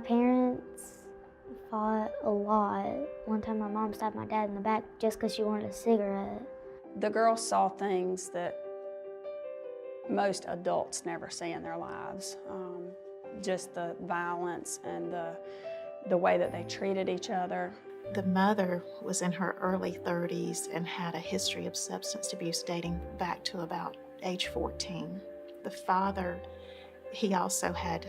parents fought a lot. One time my mom stabbed my dad in the back just because she wanted a cigarette. The girls saw things that most adults never see in their lives. Just the violence and the way that they treated each other. The mother was in her early 30s and had a history of substance abuse dating back to about age 14. The father, he also had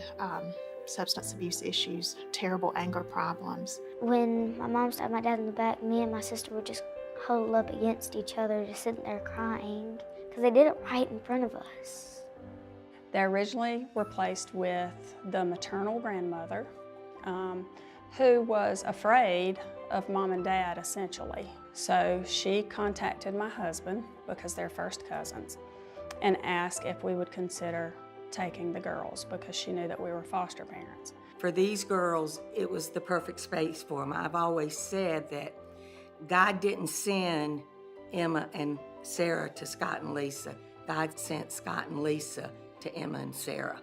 substance abuse issues, terrible anger problems. When my mom stabbed my dad in the back, me and my sister would just huddle up against each other, just sitting there crying, because they did it right in front of us. They originally were placed with the maternal grandmother, who was afraid of mom and dad, essentially. So she contacted my husband, because they're first cousins, and asked if we would consider taking the girls, because she knew that we were foster parents. For these girls, it was the perfect space for them. I've always said that God didn't send Emma and Sarah to Scott and Lisa. God sent Scott and Lisa to Emma and Sarah.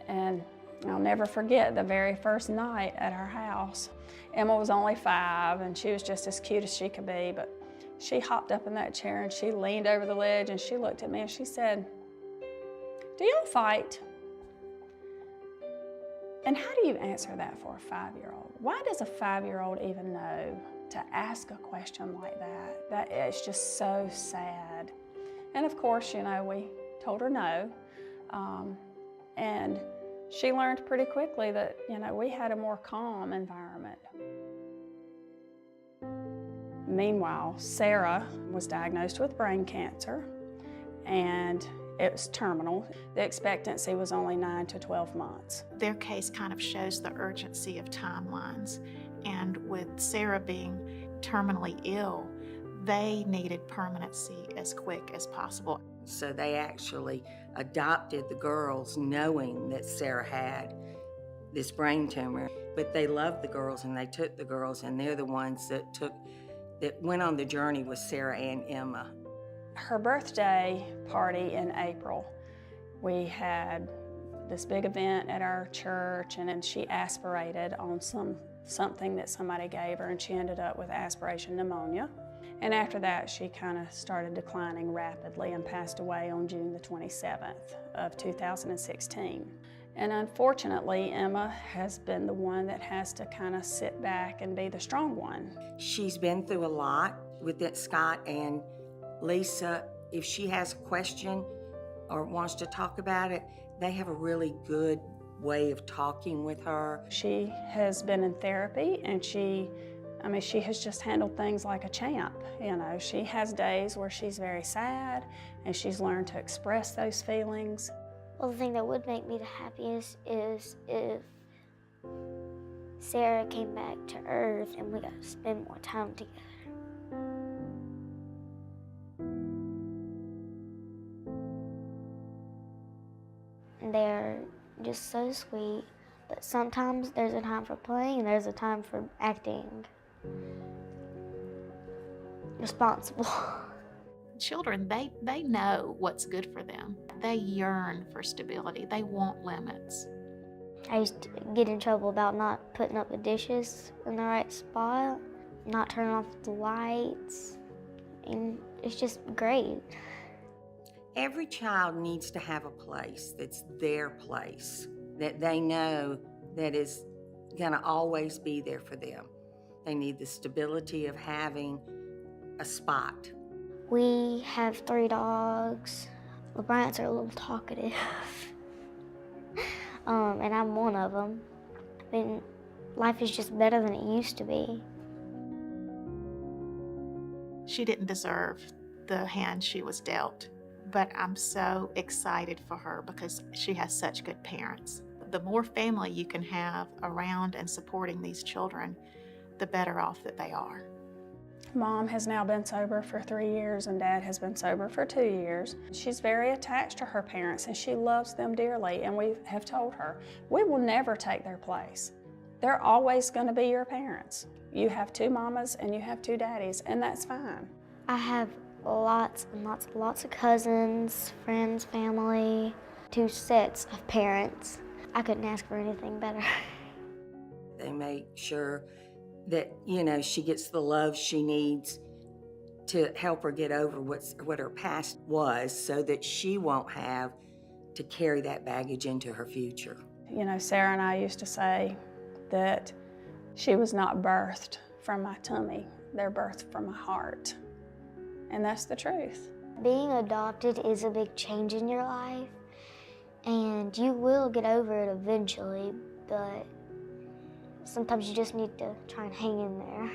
And I'll never forget the very first night at our house. Emma was only 5 and she was just as cute as she could be, but she hopped up in that chair and she leaned over the ledge and she looked at me and she said, "Do y'all fight?" And how do you answer that for a 5-year-old? Why does a 5-year-old even know to ask a question like that? That it's just so sad. And of course, you know, we told her no. And she learned pretty quickly that, you know, we had a more calm environment. Meanwhile, Sarah was diagnosed with brain cancer and it was terminal. The expectancy was only 9 to 12 months. Their case kind of shows the urgency of timelines. And with Sarah being terminally ill, they needed permanency as quick as possible. So they actually adopted the girls knowing that Sarah had this brain tumor. But they loved the girls and they took the girls, and they're the ones that went on the journey with Sarah and Emma. Her birthday party in April, we had this big event at our church, and then she aspirated on something that somebody gave her, and she ended up with aspiration pneumonia. And after that, she kind of started declining rapidly and passed away on June the 27th of 2016. And unfortunately, Emma has been the one that has to kind of sit back and be the strong one. She's been through a lot with it, Scott and Lisa. If she has a question or wants to talk about it, they have a really good way of talking with her. She has been in therapy, and she has just handled things like a champ. You know, she has days where she's very sad, and she's learned to express those feelings. Well, the thing that would make me the happiest is if Sarah came back to Earth and we got to spend more time together. They're just so sweet, but sometimes there's a time for playing and there's a time for acting responsible. Children, they know what's good for them. They yearn for stability. They want limits. I used to get in trouble about not putting up the dishes in the right spot, not turning off the lights, and it's just great. Every child needs to have a place that's their place, that they know that is gonna always be there for them. They need the stability of having a spot. We have 3 dogs. The Bryants are a little talkative. And I'm one of them. I mean, life is just better than it used to be. She didn't deserve the hand she was dealt, but I'm so excited for her because she has such good parents. The more family you can have around and supporting these children, the better off that they are. Mom has now been sober for 3 years and Dad has been sober for 2 years. She's very attached to her parents and she loves them dearly, and we have told her, we will never take their place. They're always going to be your parents. You have 2 mamas and you have 2 daddies, and that's fine. I have lots and lots of cousins, friends, family, 2 sets of parents. I couldn't ask for anything better. They make sure that, you know, she gets the love she needs to help her get over what her past was, so that she won't have to carry that baggage into her future. You know, Sarah and I used to say that she was not birthed from my tummy, they're birthed from my heart. And that's the truth. Being adopted is a big change in your life, and you will get over it eventually, but sometimes you just need to try and hang in there.